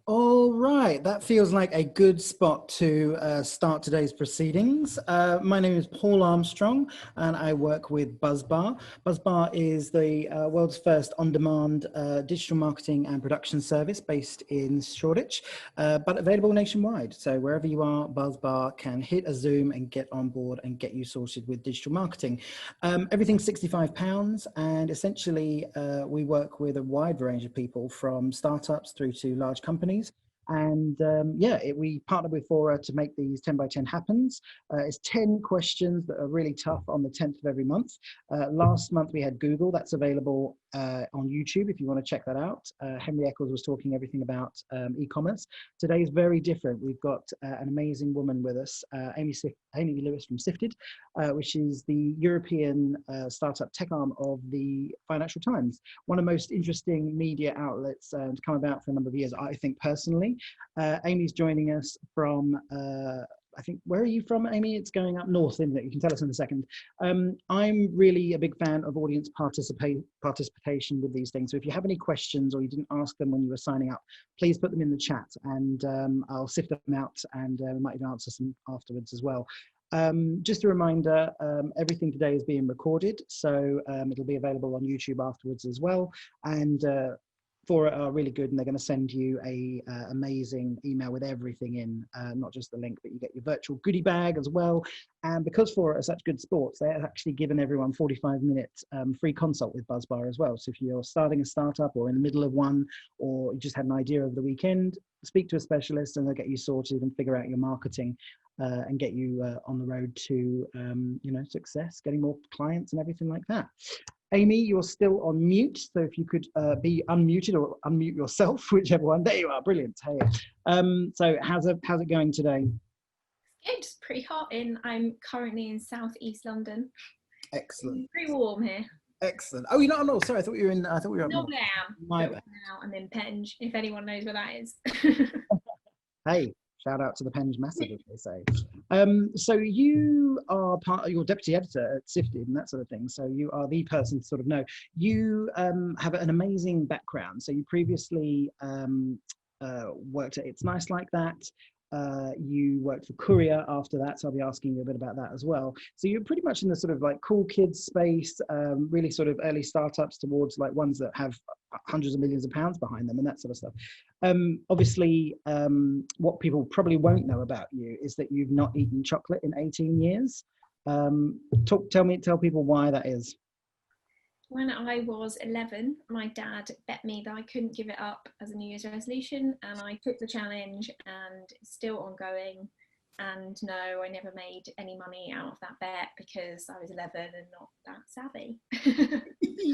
All right, that feels like a good spot to start today's proceedings. My name is Paul Armstrong and I work with Buzzbar. Buzzbar is the world's first on-demand digital marketing and production service based in Shoreditch, but available nationwide. So wherever you are, Buzzbar can hit a Zoom and get on board and get you sorted with digital marketing. Everything's £65 and essentially we work with a wide range of people from startups through to large companies. And we partnered with Fora to make these 10 by 10 happens. It's 10 questions that are really tough on the 10th of every month. Last month we had Google, that's available on YouTube if you want to check that out. Henry Eccles was talking everything about e-commerce. Today is very different. We've got an amazing woman with us, Amy Lewin from Sifted, which is the European startup tech arm of the Financial Times. One of the most interesting media outlets to come about for a number of years, I think personally. Amy's joining us from, I think, where are you from, Amy? It's going up north, isn't it? You can tell us in a second. I'm really a big fan of audience participation with these things. So if you have any questions or you didn't ask them when you were signing up, please put them in the chat and I'll sift them out and we might even answer some afterwards as well. Just a reminder, everything today is being recorded, so it'll be available on YouTube afterwards as well. And Fora are really good and they're going to send you a amazing email with everything in, not just the link, but you get your virtual goodie bag as well. And because Fora are such good sports, they're actually giving everyone 45-minute free consult with Buzzbar as well. So if you're starting a startup or in the middle of one, or you just had an idea over the weekend, speak to a specialist and they'll get you sorted and figure out your marketing and get you on the road to success, getting more clients and everything like that. Amy, you're still on mute, so if you could be unmuted or unmute yourself, whichever one. There you are, brilliant. Hey. So how's it going today? It's pretty hot I'm currently in southeast London. Excellent. It's pretty warm here. Excellent. Oh, you're not north. Sorry, I thought you were in. I thought we were up north. My bad. Now I'm in Penge. If anyone knows where that is. Hey. Shout out to the Penge Massive, as they say. So you are you're deputy editor at Sifted and that sort of thing. So you are the person to sort of know. You have an amazing background. So you previously worked at It's Nice Like That. You worked for Courier after that, so I'll be asking you a bit about that as well. So you're pretty much in the sort of like cool kids space, really sort of early startups towards like ones that have hundreds of millions of pounds behind them and that sort of stuff. Obviously, what people probably won't know about you is that you've not eaten chocolate in 18 years. Tell people why that is. When I was 11, my dad bet me that I couldn't give it up as a New Year's resolution, and I took the challenge, and it's still ongoing. And no, I never made any money out of that bet because I was 11 and not that savvy.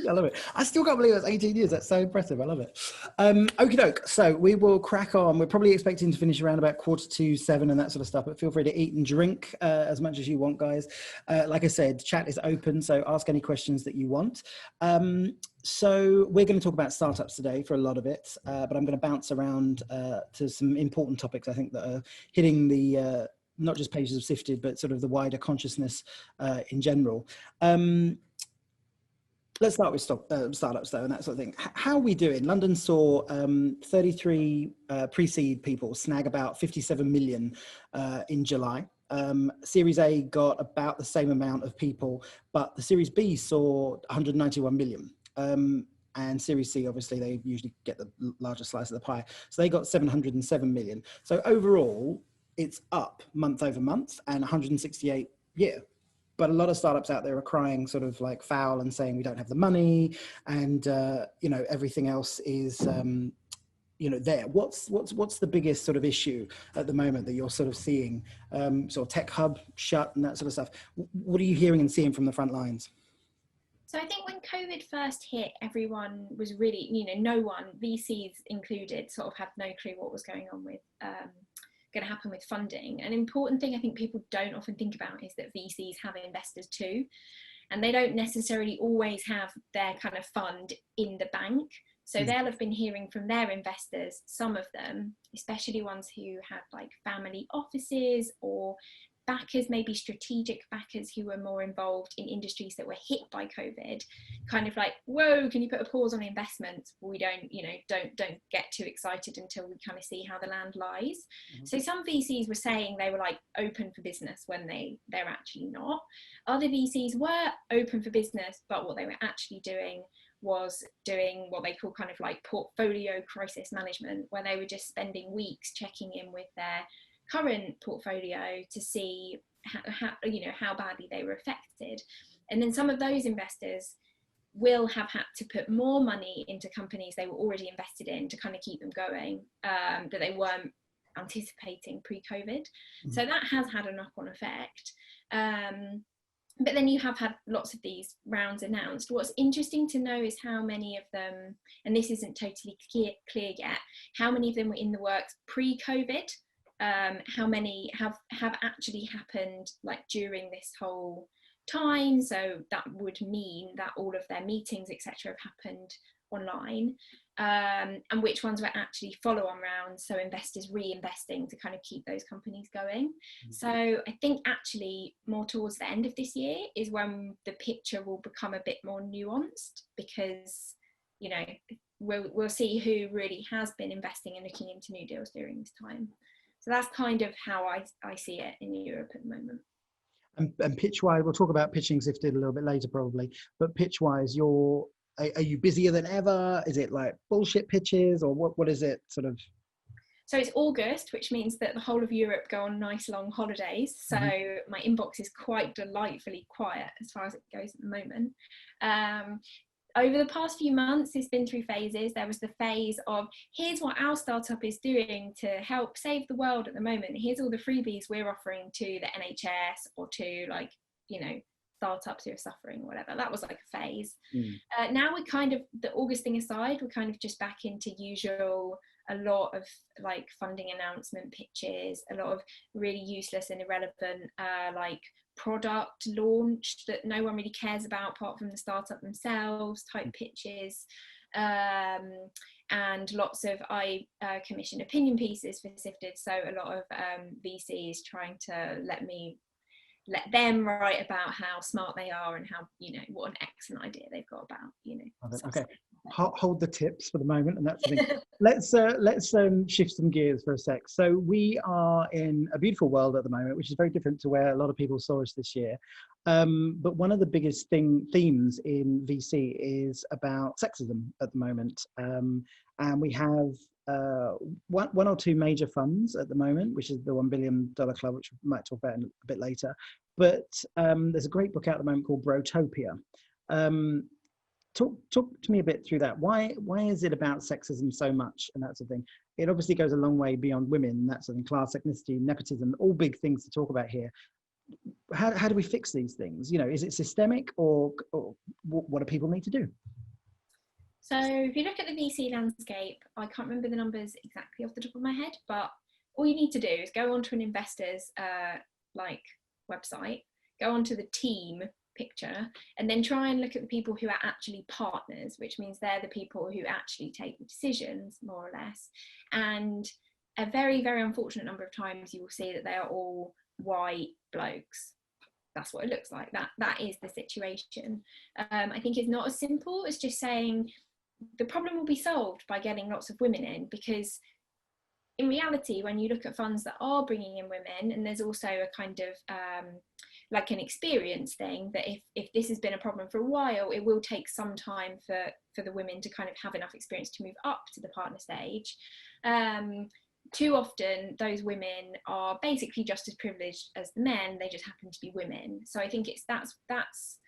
I love it. I still can't believe it's 18 years. That's so impressive. I love it. Okie doke. So we will crack on. We're probably expecting to finish around about 6:45 and that sort of stuff, but feel free to eat and drink as much as you want, guys. Like I said, chat is open, so ask any questions that you want. So we're going to talk about startups today for a lot of it, but I'm going to bounce around to some important topics, I think, that are hitting the not just pages of Sifted, but sort of the wider consciousness in general. Let's start with startups though, and that sort of thing. How are we doing? London saw 33 pre-seed people snag about 57 million in July. Series A got about the same amount of people, but the Series B saw 191 million. And Series C, obviously, they usually get the larger slice of the pie. So they got 707 million. So overall, it's up month over month and 168 year. But a lot of startups out there are crying sort of like foul and saying we don't have the money and, everything else is, there. What's the biggest sort of issue at the moment that you're sort of seeing? Sort of tech hub shut and that sort of stuff. What are you hearing and seeing from the front lines? So I think when COVID first hit, everyone was really, no one, VCs included, sort of had no clue what was going on with going to happen with funding. An important thing I think people don't often think about is that VCs have investors too, and they don't necessarily always have their kind of fund in the bank. So they'll have been hearing from their investors, some of them, especially ones who have like family offices or backers, maybe strategic backers who were more involved in industries that were hit by COVID, kind of like, whoa, can you put a pause on investments? We don't, you know, don't get too excited until we kind of see how the land lies. So some VCs were saying they were like open for business when they're actually not. Other VCs were open for business, but what they were actually doing was doing what they call kind of like portfolio crisis management, where they were just spending weeks checking in with their current portfolio to see how badly they were affected. And then some of those investors will have had to put more money into companies they were already invested in to kind of keep them going, that they weren't anticipating pre-COVID. So that has had a knock-on effect. But then you have had lots of these rounds announced. What's interesting to know is how many of them, and this isn't totally clear yet, how many of them were in the works pre-COVID, how many have actually happened like during this whole time. So that would mean that all of their meetings, etc., have happened online, and which ones were actually follow-on rounds, so investors reinvesting to kind of keep those companies going. So I think actually more towards the end of this year is when the picture will become a bit more nuanced, because, you know, we'll see who really has been investing and looking into new deals during this time. So that's kind of how I see it in Europe at the moment. And pitch-wise, we'll talk about pitching Sifted a little bit later probably, but pitch-wise, are you busier than ever? Is it like bullshit pitches, or what is it sort of? So it's August, which means that the whole of Europe go on nice long holidays. So my inbox is quite delightfully quiet as far as it goes at the moment. Over the past few months, it's been through phases. There was the phase of, here's what our startup is doing to help save the world at the moment. Here's all the freebies we're offering to the NHS or to, like, you know, startups who are suffering, whatever. That was like a phase. Now we're kind of, the August thing aside, we're kind of just back into usual, a lot of like funding announcement pitches, a lot of really useless and irrelevant like product launch that no one really cares about apart from the startup themselves type pitches, and lots of I commission opinion pieces for Sifted, so a lot of VCs trying to let them write about how smart they are and how, you know, what an excellent idea they've got about, you know. Okay, hold the tips for the moment, and that's the thing. let's shift some gears for a sec. So we are in a beautiful world at the moment, which is very different to where a lot of people saw us this year. But one of the biggest themes in VC is about sexism at the moment, and we have one or two major funds at the moment, which is the $1 billion club, which we might talk about a bit later. But there's a great book out at the moment called Brotopia. Talk to me a bit through that. Why is it about sexism so much and that sort of thing? It obviously goes a long way beyond women, that sort of thing, class, ethnicity, nepotism, all big things to talk about here. How do we fix these things? You know, is it systemic, or what do people need to do? So if you look at the VC landscape, I can't remember the numbers exactly off the top of my head, but all you need to do is go onto an investor's like website, go onto the team picture, and then try and look at the people who are actually partners, which means they're the people who actually take the decisions, more or less. And a very, very unfortunate number of times you will see that they are all white blokes. That's what it looks like. That is the situation. I think it's not as simple as just saying the problem will be solved by getting lots of women in, because in reality, when you look at funds that are bringing in women, and there's also a kind of like an experience thing, that if this has been a problem for a while, it will take some time for the women to kind of have enough experience to move up to the partner stage. Too often those women are basically just as privileged as the men, they just happen to be women. So I think that's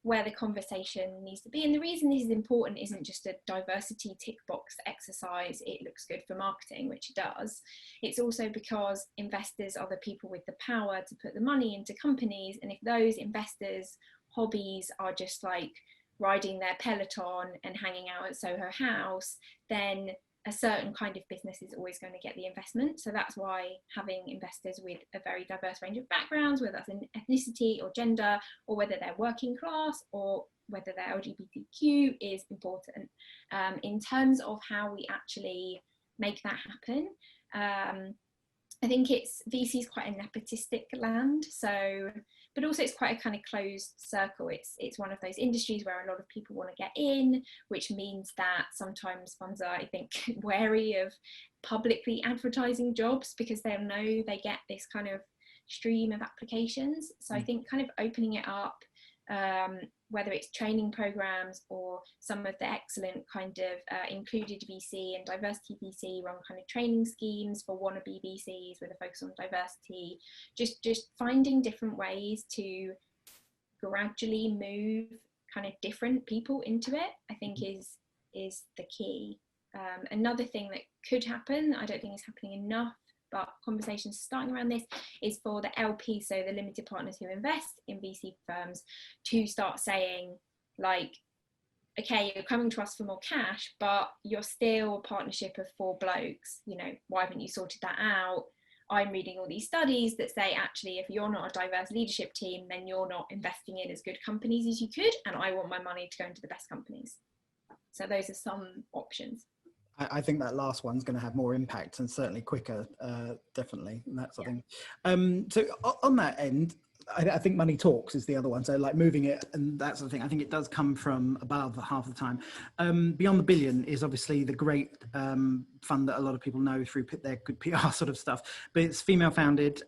where the conversation needs to be. And the reason this is important isn't just a diversity tick box exercise, it looks good for marketing, which it does. It's also because investors are the people with the power to put the money into companies, and if those investors' hobbies are just like riding their Peloton and hanging out at Soho House, then a certain kind of business is always going to get the investment. So that's why having investors with a very diverse range of backgrounds, whether that's an ethnicity or gender, or whether they're working class or whether they're LGBTQ, is important. In terms of how we actually make that happen, I think it's VC is quite a nepotistic land, so, but also it's quite a kind of closed circle. It's one of those industries where a lot of people want to get in, which means that sometimes funds are, I think, wary of publicly advertising jobs because they'll know they get this kind of stream of applications. So I think kind of opening it up, whether it's training programs or some of the excellent kind of included VC and diversity VC run kind of training schemes for wannabe VCs with a focus on diversity, just finding different ways to gradually move kind of different people into it, I think is the key. Another thing that could happen, I don't think is happening enough, but conversations starting around this, is for the LP, so the limited partners who invest in VC firms, to start saying, like, okay, you're coming to us for more cash, but you're still a partnership of 4 blokes, you know, why haven't you sorted that out? I'm reading all these studies that say, actually, if you're not a diverse leadership team, then you're not investing in as good companies as you could, and I want my money to go into the best companies. So those are some options. I think that last one's going to have more impact and certainly quicker, definitely, and that sort of thing. So on that end, I think money talks is the other one. So like moving it and that sort of thing, I think it does come from above half the time. Beyond the Billion is obviously the great fund that a lot of people know through their good PR sort of stuff, but it's female founded.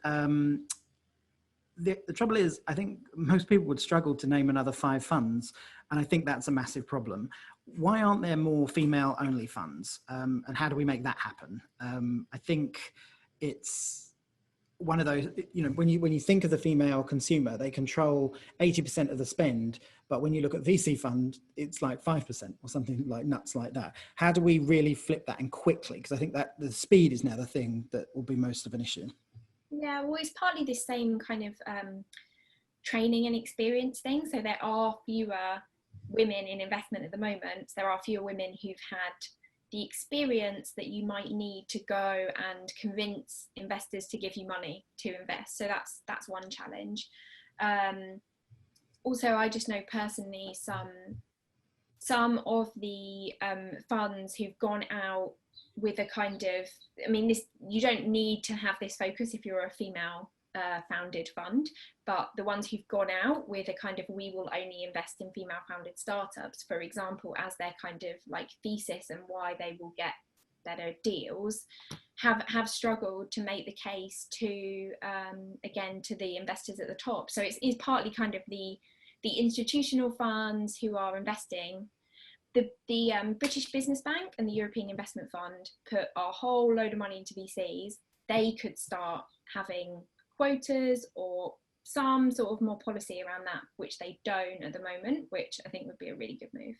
The trouble is, I think most people would struggle to name another 5 funds, and I think that's a massive problem. Why aren't there more female only funds, and how do we make that happen? I think it's one of those, you know, when you think of the female consumer, they control 80% of the spend, but when you look at VC fund, it's like 5% or something like nuts like that. How do we really flip that and quickly? Because I think that the speed is now the thing that will be most of an issue. Yeah, well, it's partly the same kind of training and experience thing. So there are fewer women in investment at the moment. There are fewer women who've had the experience that you might need to go and convince investors to give you money to invest. So that's one challenge. Also, I just know personally some of the funds who've gone out with a kind of, I mean, this, you don't need to have this focus if you're a female founded fund, but the ones who've gone out with a kind of, we will only invest in female founded startups, for example, as their kind of like thesis and why they will get better deals, have struggled to make the case to again to the investors at the top. So it's partly kind of the institutional funds who are investing. The British Business Bank and the European Investment Fund put a whole load of money into VCs. They could start having quotas or some sort of more policy around that, which they don't at the moment, which I think would be a really good move.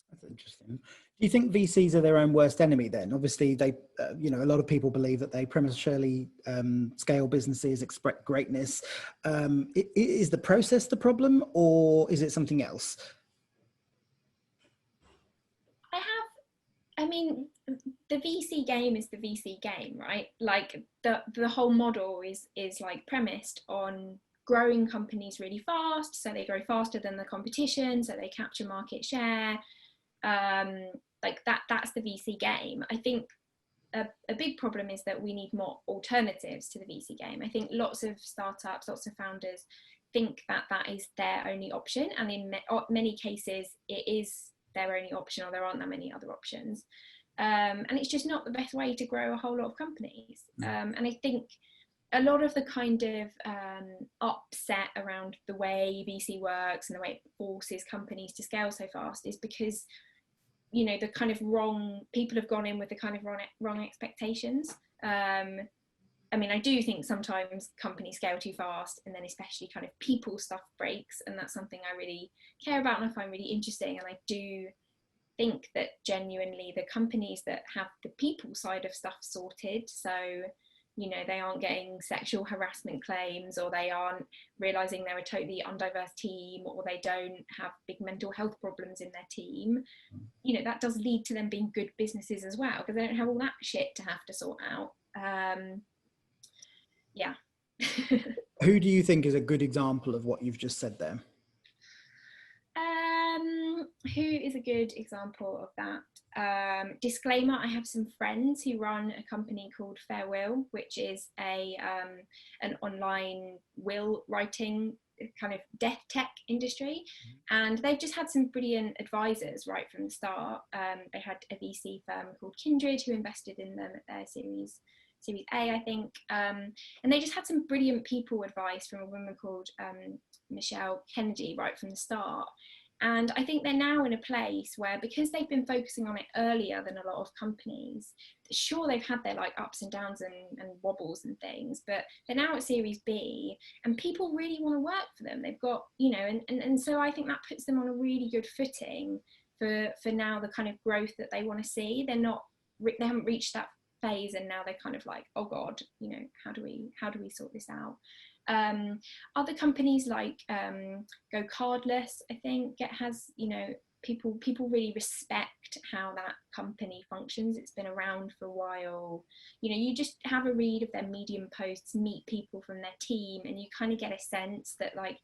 That's interesting. Do you think VCs are their own worst enemy then? Obviously, they, you know, a lot of people believe that they prematurely scale businesses, express greatness. Is the process the problem, or is it something else? I mean, the VC game is the VC game, right? Like the whole model is like premised on growing companies really fast, so they grow faster than the competition, so they capture market share. Like that's the VC game. I think a big problem is that we need more alternatives to the VC game. I think lots of startups, lots of founders think that that is their only option, and in many cases it is their only option, or there aren't that many other options, and it's just not the best way to grow a whole lot of companies. And I think a lot of the kind of upset around the way VC works and the way it forces companies to scale so fast is because, you know, the kind of wrong people have gone in with the kind of wrong expectations. I mean, I do think sometimes companies scale too fast, and then especially kind of people stuff breaks, and that's something I really care about and I find really interesting. And I do think that genuinely the companies that have the people side of stuff sorted, so, you know, they aren't getting sexual harassment claims, or they aren't realizing they're a totally undiverse team, or they don't have big mental health problems in their team, you know, that does lead to them being good businesses as well, because they don't have all that shit to have to sort out. Yeah. Who do you think is a good example of what you've just said there? who is a good example of that? Disclaimer, I have some friends who run a company called Fair Will, which is an online will writing kind of death tech industry, and they've just had some brilliant advisors right from the start. They had a VC firm called Kindred who invested in them at their Series A, I think, and they just had some brilliant people advice from a woman called Michelle Kennedy right from the start. And I think they're now in a place where, because they've been focusing on it earlier than a lot of companies, sure, they've had their like ups and downs and wobbles and things, but they're now at Series B and people really want to work for them. They've got, you know, and so I think that puts them on a really good footing for now, the kind of growth that they want to see. They haven't reached that phase, and now they're kind of like, oh God, you know, how do we sort this out? Other companies like Go Cardless, I think, has, you know, people really respect how that company functions. It's been around for a while. You know, you just have a read of their Medium posts, meet people from their team, and you kind of get a sense that like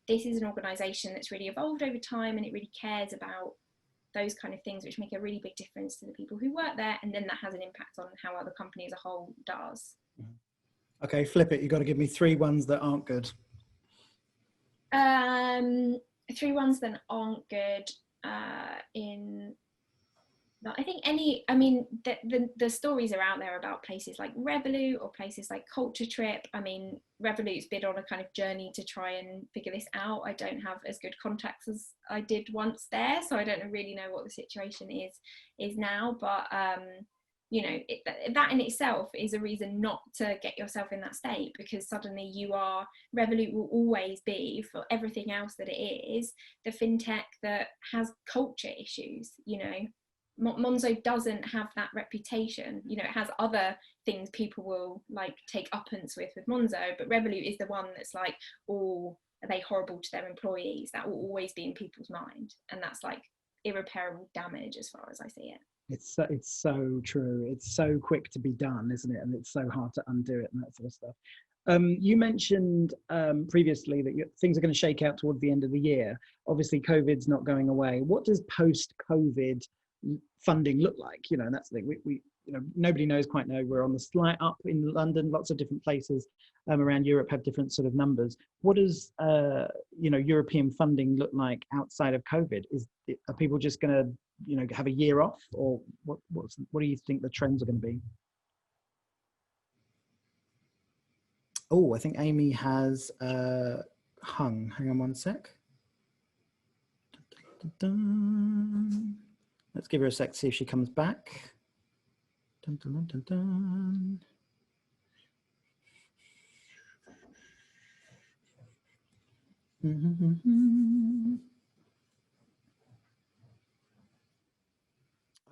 this is an organization that's really evolved over time, and it really cares about those kind of things, which make a really big difference to the people who work there, and then that has an impact on how other company as a whole does. Okay, flip it. You've got to give me 3 ones that aren't good. 3 ones that aren't good. I think the stories are out there about places like Revolut or places like Culture Trip. I mean, Revolut's been on a kind of journey to try and figure this out. I don't have as good contacts as I did once there, so I don't really know what the situation is now. But you know, that in itself is a reason not to get yourself in that state, because suddenly Revolut will always be, for everything else that it is, the fintech that has culture issues. You know, Monzo doesn't have that reputation. You know, it has other things people will like take uppance with Monzo, but Revolut is the one that's like, oh, are they horrible to their employees? That will always be in people's mind, and that's like irreparable damage as far as I see it. It's so true. It's so quick to be done, isn't it? And it's so hard to undo it and that sort of stuff. You mentioned previously that things are going to shake out towards the end of the year. Obviously, COVID's not going away. What does post-COVID funding look like? You know, and that's the thing. We you know, nobody quite know. We're on the slight up in London. Lots of different places around Europe have different sort of numbers. What does you know, European funding look like outside of COVID? Are people just going to, you know, have a year off, or what do you think the trends are going to be? Oh, I think Amy has hung. Hang on one sec. Let's give her a sec to see if she comes back. Dun, dun, dun, dun, dun.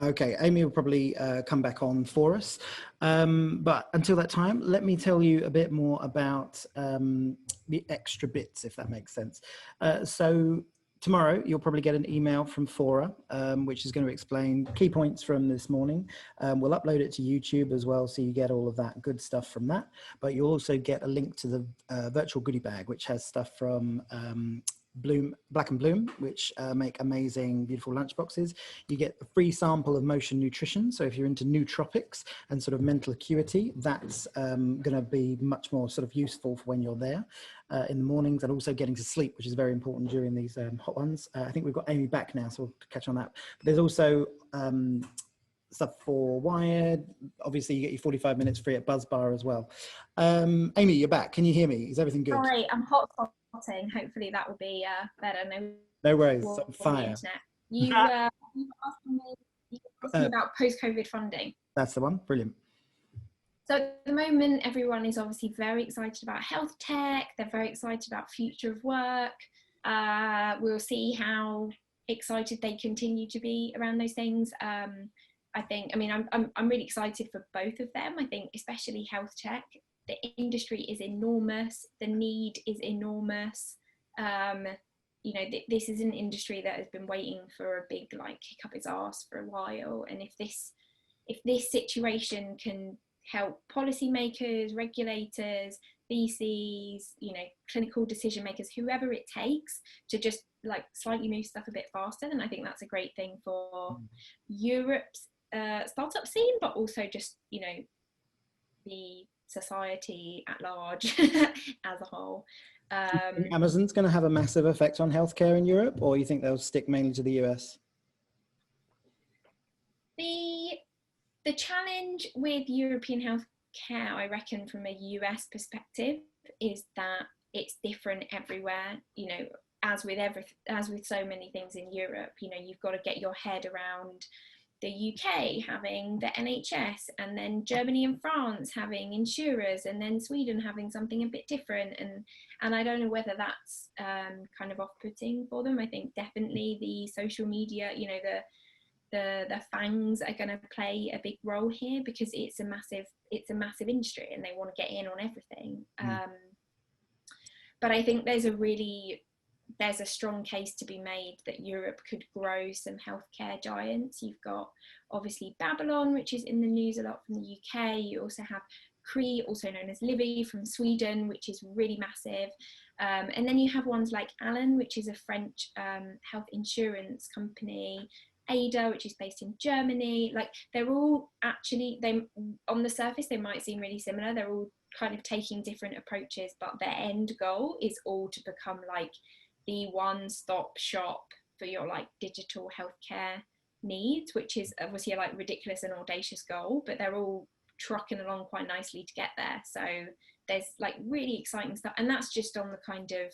Okay, Amy will probably come back on for us. But until that time, let me tell you a bit more about the extra bits, if that makes sense. So tomorrow, you'll probably get an email from Fora, which is going to explain key points from this morning. We'll upload it to YouTube as well, so you get all of that good stuff from that. But you'll also get a link to the virtual goodie bag, which has stuff from Black and Bloom, which make amazing, beautiful lunchboxes. You get a free sample of Motion Nutrition. So if you're into nootropics and sort of mental acuity, that's going to be much more sort of useful for when you're there in the mornings, and also getting to sleep, which is very important during these hot ones. I think we've got Amy back now, so we'll catch on that. But there's also stuff for Wired. Obviously, you get your 45 minutes free at Buzzbar as well. Amy, you're back. Can you hear me? Is everything good? Sorry, I'm hotspotting. Hopefully that will be better. No worries. It's on fire. You asked me about post-COVID funding. That's the one. Brilliant. So at the moment, everyone is obviously very excited about health tech. They're very excited about future of work. We'll see how excited they continue to be around those things. I'm really excited for both of them. I think especially health tech. The industry is enormous. The need is enormous. You know, this is an industry that has been waiting for a big like kick up its arse for a while. And if this situation can help policymakers, regulators, VCs, you know, clinical decision makers, whoever it takes, to just like slightly move stuff a bit faster, then I think that's a great thing for Europe's startup scene, but also just, you know, the society at large as a whole. Amazon's going to have a massive effect on healthcare in Europe, or you think they'll stick mainly to the US? The challenge with European healthcare, I reckon, from a US perspective, is that it's different everywhere. You know, as with so many things in Europe, you know, you've got to get your head around the UK having the NHS, and then Germany and France having insurers, and then Sweden having something a bit different. And I don't know whether that's kind of off-putting for them. I think definitely the social media, you know, the FANGs are going to play a big role here, because it's a massive industry and they want to get in on everything. But I think there's a strong case to be made that Europe could grow some healthcare giants. You've got obviously Babylon, which is in the news a lot from the UK. You also have Cree, also known as Livy, from Sweden, which is really massive. And then you have ones like Alan, which is a French health insurance company. Ada, which is based in Germany. Like, they're all actually, on the surface they might seem really similar. They're all kind of taking different approaches, but their end goal is all to become like the one-stop shop for your like digital healthcare needs, which is obviously a like ridiculous and audacious goal, but they're all trucking along quite nicely to get there. So there's like really exciting stuff, and that's just on the kind of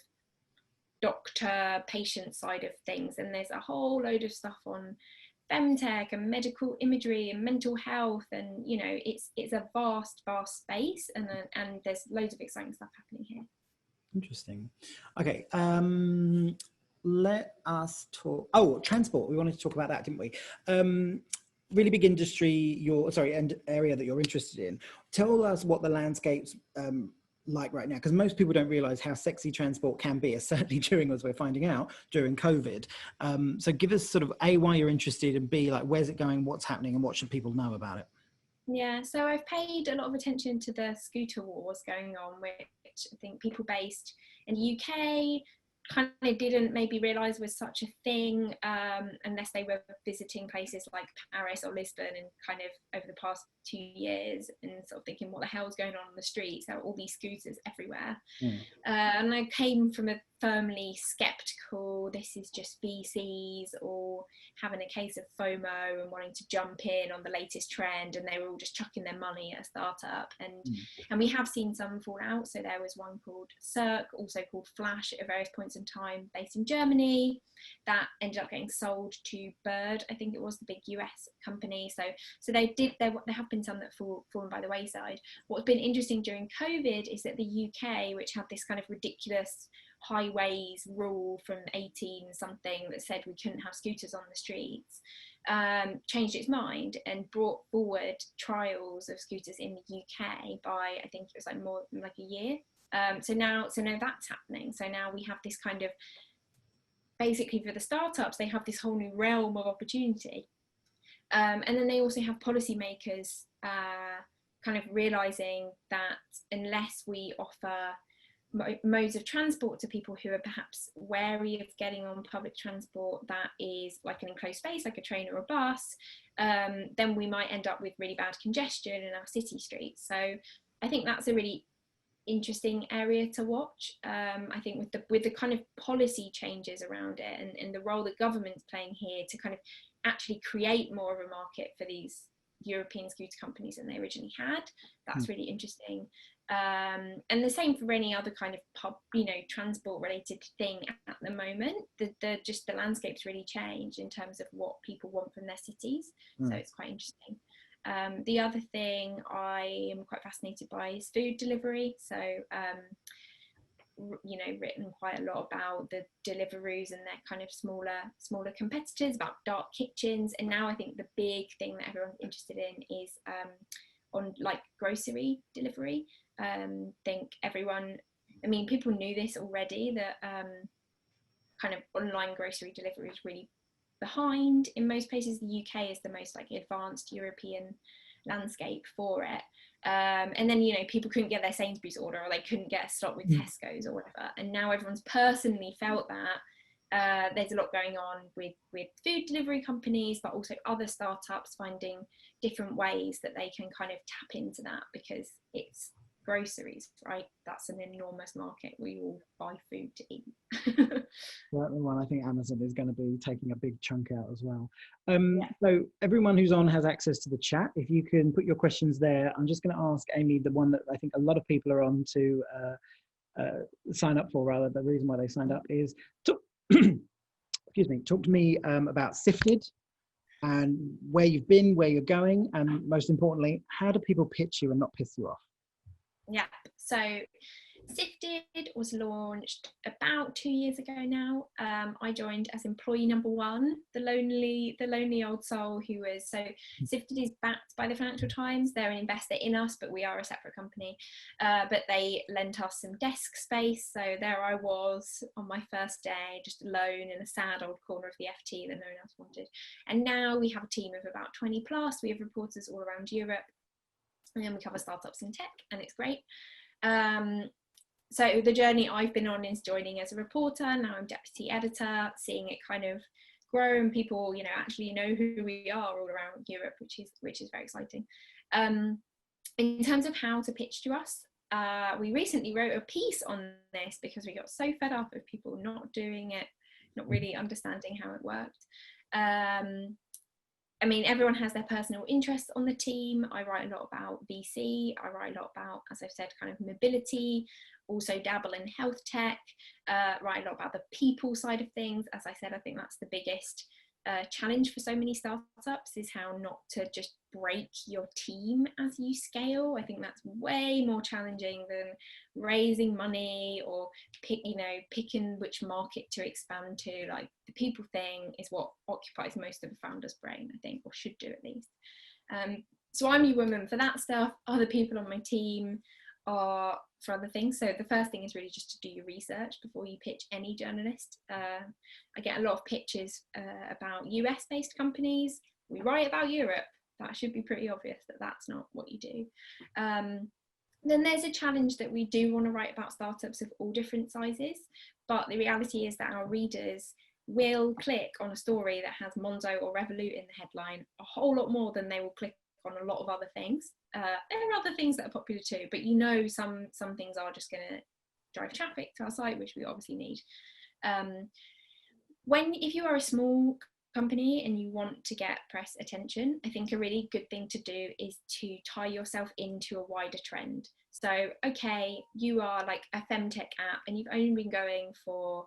doctor patient side of things. And there's a whole load of stuff on femtech and medical imagery and mental health, and you know, it's a vast space, and there's loads of exciting stuff happening here. Interesting. Okay, let us talk. Transport. We wanted to talk about that, didn't we? Really big industry, and area that you're interested in. Tell us what the landscape's like right now, because most people don't realize how sexy transport can be, certainly during, as we're finding out, during COVID. So give us sort of A, why you're interested, and B, like, where's it going, what's happening, and what should people know about it? Yeah, so I've paid a lot of attention to the scooter wars going on, which I think people based in the UK kind of didn't maybe realise was such a thing, unless they were visiting places like Paris or Lisbon, and kind of over the past 2 years, and sort of thinking, what the hell's going on the streets? There are all these scooters everywhere. And I came from a firmly skeptical, this is just VCs or having a case of FOMO and wanting to jump in on the latest trend, and they were all just chucking their money at a startup. And we have seen some fall out. So there was one called Cirque, also called Flash, at various points in time, based in Germany, that ended up getting sold to Bird, I think it was, the big US company. So there have been some that fallen by the wayside. What's been interesting during COVID is that the UK, which had this kind of ridiculous highways rule from 18 something that said we couldn't have scooters on the streets, changed its mind and brought forward trials of scooters in the UK by, I think it was like more like a year. So now that's happening. So now we have this kind of, basically for the startups, they have this whole new realm of opportunity. And then they also have policymakers kind of realizing that unless we offer modes of transport to people who are perhaps wary of getting on public transport that is like an enclosed space, like a train or a bus, then we might end up with really bad congestion in our city streets. So I think that's a really interesting area to watch. I think with the kind of policy changes around it, and the role that government's playing here to kind of actually create more of a market for these European scooter companies than they originally had, that's really interesting. And the same for any other kind of transport related thing at the moment. The landscape's really changed in terms of what people want from their cities. So it's quite interesting. The other thing I am quite fascinated by is food delivery. So written quite a lot about the Deliveroos and their kind of smaller competitors, about dark kitchens. And now I think the big thing that everyone's interested in is on like grocery delivery. People knew this already, that kind of online grocery delivery is really behind in most places. The UK is the most like advanced European landscape for it. And then people couldn't get their Sainsbury's order, or they couldn't get a slot with Tesco's or whatever, and now everyone's personally felt that There's a lot going on with food delivery companies, but also other startups finding different ways that they can kind of tap into that, because it's groceries, right? That's an enormous market. We all buy food to eat. Certainly one. I think Amazon is going to be taking a big chunk out as well. Yeah. So everyone who's on has access to the chat. If you can put your questions there, I'm just going to ask Amy the one that I think a lot of people are on to sign up for, rather. The reason why they signed up is excuse me, talk to me about Sifted and where you've been, where you're going, and most importantly, how do people pitch you and not piss you off? Yeah, so Sifted was launched about 2 years ago now. I joined as employee number one, the lonely old soul who was, so Sifted is backed by the Financial Times. They're an investor in us, but we are a separate company. But they lent us some desk space. So there I was on my first day, just alone in a sad old corner of the FT that no one else wanted. And now we have a team of about 20 plus. We have reporters all around Europe. And then we cover startups in tech, and it's great. So the journey I've been on is joining as a reporter. Now I'm deputy editor, seeing it kind of grow, and people, you know, actually know who we are all around Europe, which is very exciting. In terms of how to pitch to us, we recently wrote a piece on this because we got so fed up of people not doing it, not really understanding how it worked. I mean, everyone has their personal interests on the team. I write a lot about VC. I write a lot about, as I've said, kind of mobility, also dabble in health tech, write a lot about the people side of things. As I said, I think that's the biggest challenge for so many startups, is how not to just break your team as you scale. I think that's way more challenging than raising money or picking which market to expand to. Like, the people thing is what occupies most of a founder's brain, I think, or should do at least. So I'm your woman for that stuff. Other people on my team are for other things. So the first thing is really just to do your research before you pitch any journalist. I get a lot of pitches about US based companies. We write about Europe. That should be pretty obvious that that's not what you do. Then there's a challenge that we do want to write about startups of all different sizes, but the reality is that our readers will click on a story that has Monzo or Revolut in the headline a whole lot more than they will click on a lot of other things. There are other things that are popular too, but you know, some things are just going to drive traffic to our site, which we obviously need. If you are a small company and you want to get press attention, I think a really good thing to do is to tie yourself into a wider trend. So, okay, you are like a femtech app and you've only been going for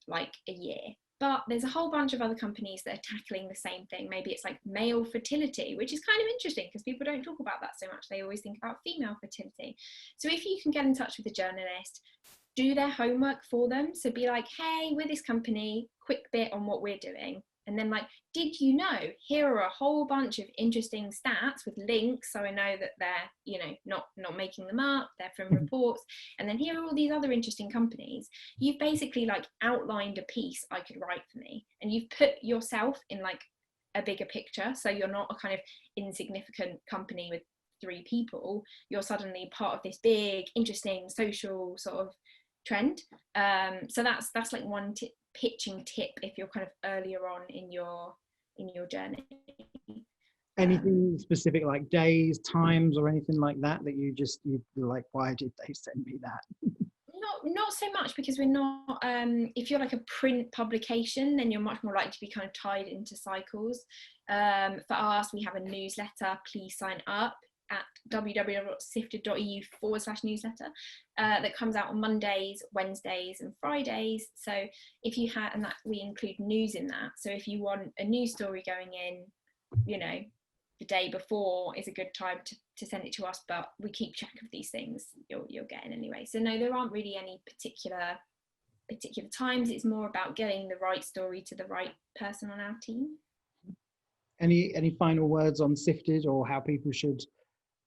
like a year, but there's a whole bunch of other companies that are tackling the same thing. Maybe it's like male fertility, which is kind of interesting because people don't talk about that so much. They always think about female fertility. So if you can get in touch with a journalist, do their homework for them. So be like, hey, we're this company, quick bit on what we're doing. And then like, did you know, here are a whole bunch of interesting stats with links. So I know that they're, you know, not making them up, they're from reports. And then here are all these other interesting companies. You've basically like outlined a piece I could write for me. And you've put yourself in like a bigger picture. So you're not a kind of insignificant company with 3 people. You're suddenly part of this big, interesting social sort of trend. So that's like one pitching tip if you're kind of earlier on in your journey. Anything specific, like days, times, or anything like that you're like, why did they send me that? Not so much, because we're not, if you're like a print publication, then you're much more likely to be kind of tied into cycles. For us, we have a newsletter. Please sign up at www.sifted.eu/newsletter that comes out on Mondays, Wednesdays and Fridays. So if you have, and that we include news in that, so if you want a news story going in, you know, the day before is a good time to send it to us, but we keep track of these things you're getting anyway. So no, there aren't really any particular times. It's more about getting the right story to the right person on our team. Any final words on Sifted, or how people should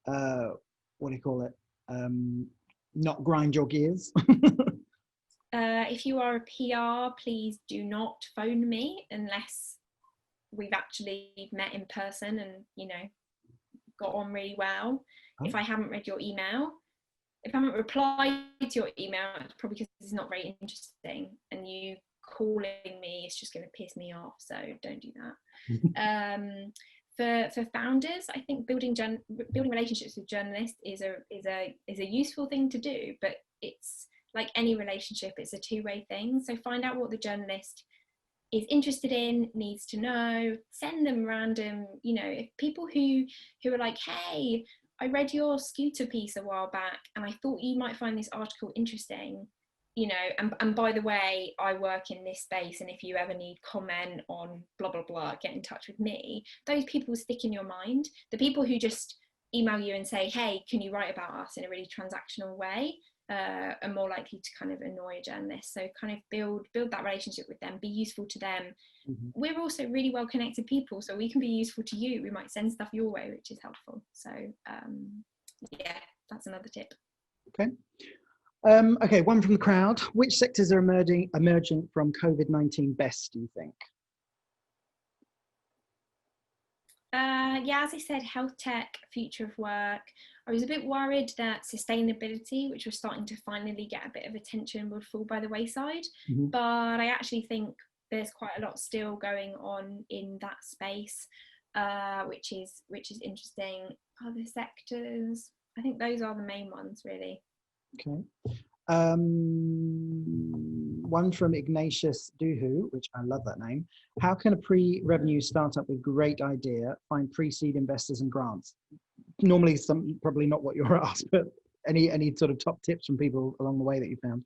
what do you call it, not grind your gears? If you are a PR, please do not phone me unless we've actually met in person and, you know, got on really well. Oh. If I haven't read your email, if I haven't replied to your email, it's probably because it's not very interesting and you calling me, it's just going to piss me off, so don't do that. For founders, I think building relationships with journalists is a useful thing to do, but it's like any relationship, it's a two-way thing. So find out what the journalist is interested in, needs to know, send them random, if people who are like, hey, I read your scooter piece a while back and I thought you might find this article interesting, and by the way, I work in this space, and if you ever need comment on blah blah blah, get in touch with me. Those people will stick in your mind. The people who just email you and say, hey, can you write about us, in a really transactional way, are more likely to kind of annoy a journalist. So kind of build that relationship with them, be useful to them. We're also really well connected people, so we can be useful to you. We might send stuff your way, which is helpful. So yeah, that's another tip. Okay. Okay, one from the crowd. Which sectors are emerging from COVID-19 best, do you think? Yeah, as I said, health tech, future of work. I was a bit worried that sustainability, which was starting to finally get a bit of attention, would fall by the wayside. But I actually think there's quite a lot still going on in that space, which is interesting. Other sectors, I think those are the main ones, really. Okay. One from Ignatius Duhu, which I love that name. How can a pre-revenue startup with great idea find pre-seed investors and grants? Normally, probably not what you're asked, but any sort of top tips from people along the way that you found?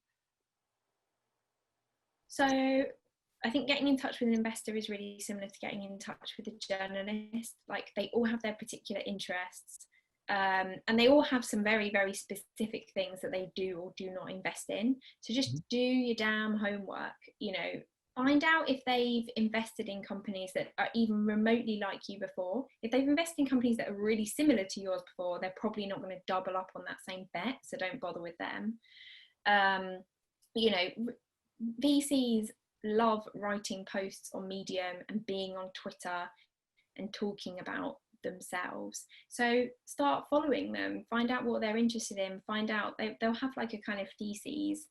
So I think getting in touch with an investor is really similar to getting in touch with a journalist. Like, they all have their particular interests. And they all have some very, very specific things that they do or do not invest in. So just do your damn homework, find out if they've invested in companies that are even remotely like you before. If they've invested in companies that are really similar to yours before, they're probably not going to double up on that same bet, so don't bother with them. VCs love writing posts on Medium and being on Twitter and talking about themselves, so start following them, find out what they're interested in, find out they'll have like a kind of theses,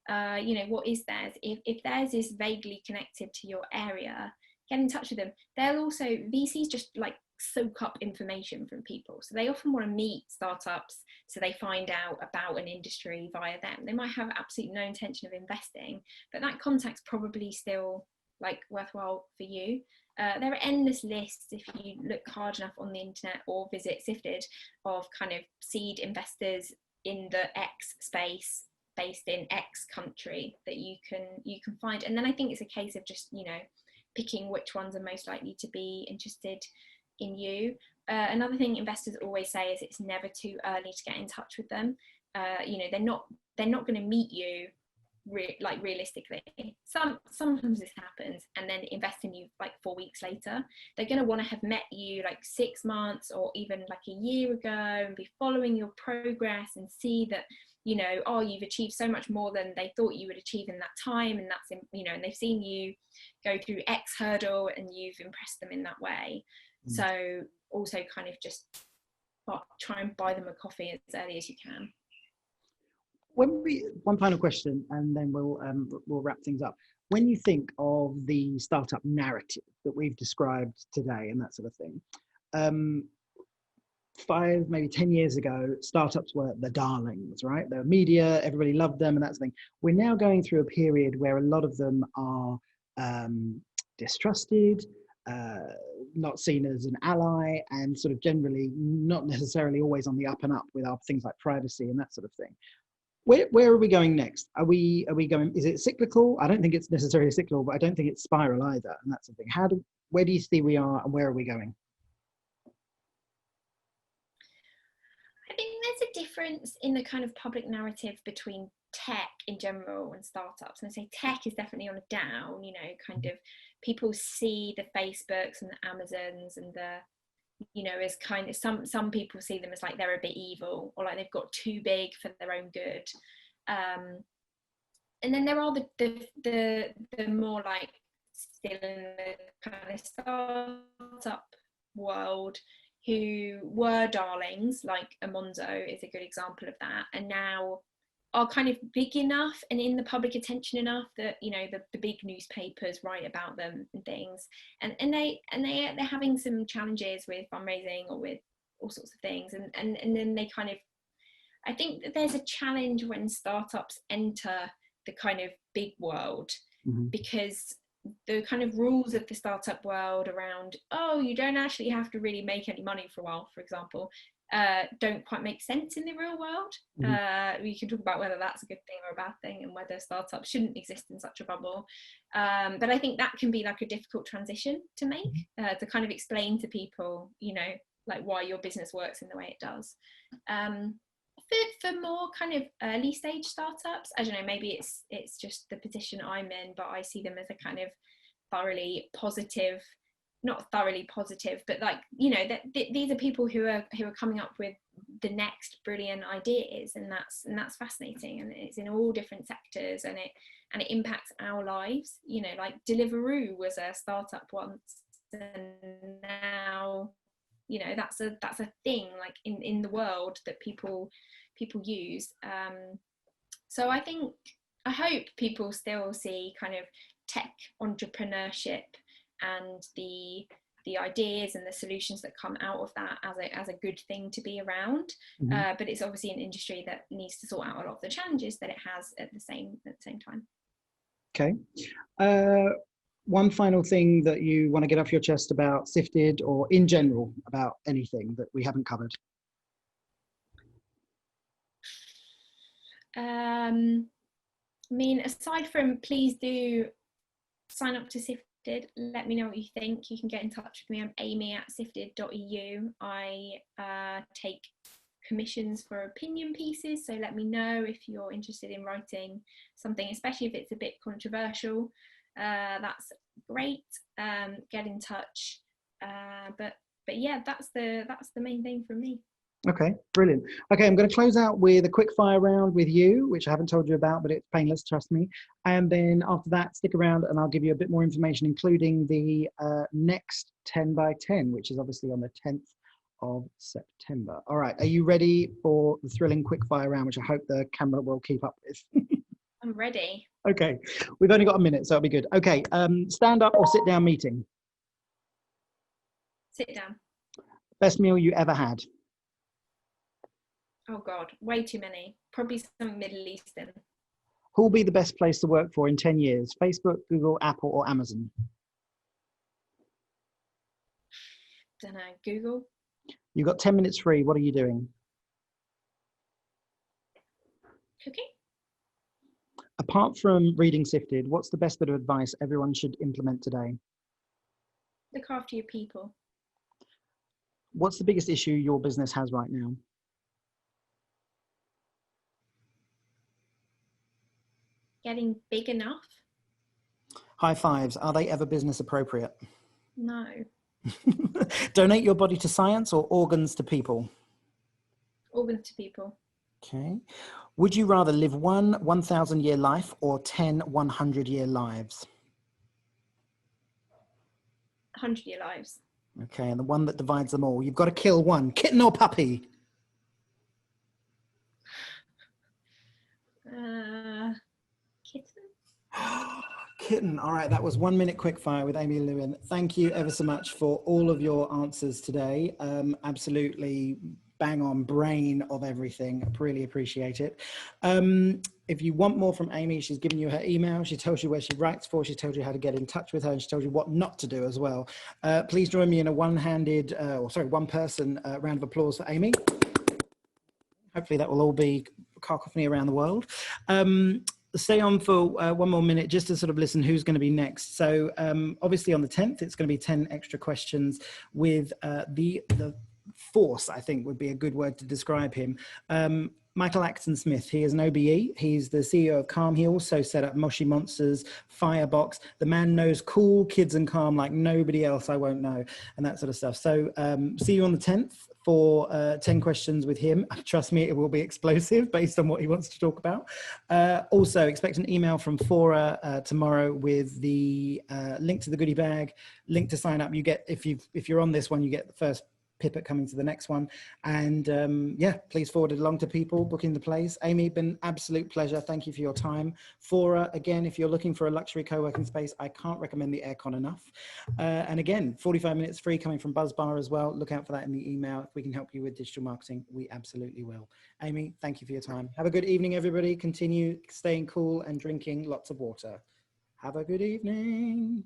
what is theirs. If theirs is vaguely connected to your area, get in touch with them. They'll also, VCs just like soak up information from people, so they often want to meet startups, so they find out about an industry via them. They might have absolutely no intention of investing, but that contact's probably still like worthwhile for you. There are endless lists, if you look hard enough on the internet or visit Sifted, of kind of seed investors in the X space based in X country that you can find. And then I think it's a case of just picking which ones are most likely to be interested in you. Another thing investors always say is it's never too early to get in touch with them. They're not going to meet you realistically. Sometimes this happens and then invest in you like 4 weeks later. They're going to want to have met you like 6 months or even like a year ago and be following your progress and see that you've achieved so much more than they thought you would achieve in that time, and that's and they've seen you go through X hurdle and you've impressed them in that way. So also kind of just try and buy them a coffee as early as you can. One final question, and then we'll wrap things up. When you think of the startup narrative that we've described today and that sort of thing, 5, maybe 10 years ago, startups were the darlings, right? They were media, everybody loved them, and that's the thing. We're now going through a period where a lot of them are distrusted, not seen as an ally, and sort of generally not necessarily always on the up and up with our things like privacy and that sort of thing. Where are we going next? Are we going? Is it cyclical? I don't think it's necessarily cyclical, but I don't think it's spiral either, and that's the thing. Where do you see we are, and where are we going? I think there's a difference in the kind of public narrative between tech in general and startups. And I say tech is definitely on a down. Kind of people see the Facebooks and the Amazons and the as kind of some people see them as like they're a bit evil, or like they've got too big for their own good. And then there are the more like still in the kind of startup world who were darlings, like Amondo is a good example of that, and now are kind of big enough and in the public attention enough that, you know, the big newspapers write about them and things, and they're having some challenges with fundraising or with all sorts of things, and then they kind of, I think that there's a challenge when startups enter the kind of big world, because the kind of rules of the startup world around, oh, you don't actually have to really make any money for a while, for example, don't quite make sense in the real world. We can talk about whether that's a good thing or a bad thing, and whether startups shouldn't exist in such a bubble. But I think that can be like a difficult transition to make, to kind of explain to people, you know, like why your business works in the way it does. For more kind of early stage startups, I don't know, maybe it's just the position I'm in, but I see them as a kind of thoroughly positive, not thoroughly positive, but like, you know, that these are people who are coming up with the next brilliant ideas, and that's fascinating, and it's in all different sectors, and it impacts our lives. You know, like Deliveroo was a startup once, and now, you know, that's a thing like in the world that people use. So I hope people still see kind of tech entrepreneurship and the ideas and the solutions that come out of that as a good thing to be around. But it's obviously an industry that needs to sort out a lot of the challenges that it has at the same time. Okay. One final thing that you want to get off your chest about Sifted, or in general about anything that we haven't covered? I mean, aside from, please do sign up to Sifted. Let me know what you think. You can get in touch with me. I'm amy@sifted.eu. I take commissions for opinion pieces, so let me know if you're interested in writing something, especially if it's a bit controversial. That's great. Get in touch. But yeah, that's the main thing from me. Okay, brilliant. Okay, I'm going to close out with a quick fire round with you, which I haven't told you about, but it's painless, trust me. And then after that, stick around and I'll give you a bit more information, including the next 10 by 10, which is obviously on the 10th of September. All right, are you ready for the thrilling quick fire round, which I hope the camera will keep up with? I'm ready. Okay, we've only got a minute, so it'll be good. Okay, stand up or sit down meeting? Sit down. Best meal you ever had? Oh God, way too many. Probably some Middle Eastern. Who will be the best place to work for in 10 years? Facebook, Google, Apple, or Amazon? Don't know, Google. You've got 10 minutes free. What are you doing? Cooking. Apart from reading Sifted, what's the best bit of advice everyone should implement today? Look after your people. What's the biggest issue your business has right now? Getting big enough. High fives. Are they ever business appropriate? No. Donate your body to science or organs to people? Organs to people. Okay. Would you rather live one 1,000-year life or 10 100-year lives? 100-year lives. Okay, and the one that divides them all. You've got to kill one. Kitten or puppy? Kitten. Kitten. All right, that was 1 minute quickfire with Amy Lewin. Thank you ever so much for all of your answers today. Absolutely bang on brain of everything. Really appreciate it. If you want more from Amy, she's given you her email. She tells you where she writes for. She tells you how to get in touch with her, and she tells you what not to do as well. Please join me in a one person round of applause for Amy. Hopefully that will all be cacophony around the world. Stay on for 1 more minute just to sort of listen who's going to be next. So obviously on the 10th, it's going to be 10 extra questions with the force, I think would be a good word to describe him. Michael Axton Smith, he is an OBE. He's the CEO of Calm. He also set up Moshi Monsters, Firebox. The man knows cool kids and Calm like nobody else I won't know, and that sort of stuff. So see you on the 10th for 10 questions with him. Trust me, it will be explosive based on what he wants to talk about. Also, expect an email from Fora tomorrow with the link to the goodie bag, link to sign up. You get, if you're on this one, you get the first pip at coming to the next one. And yeah, please forward it along to people booking the place. Amy, been absolute pleasure. Thank you for your time. Fora, again, if you're looking for a luxury co-working space, I can't recommend the aircon enough. And again, 45 minutes free coming from Buzzbar as well. Look out for that in the email. If we can help you with digital marketing, we absolutely will. Amy, thank you for your time. Have a good evening, everybody. Continue staying cool and drinking lots of water. Have a good evening.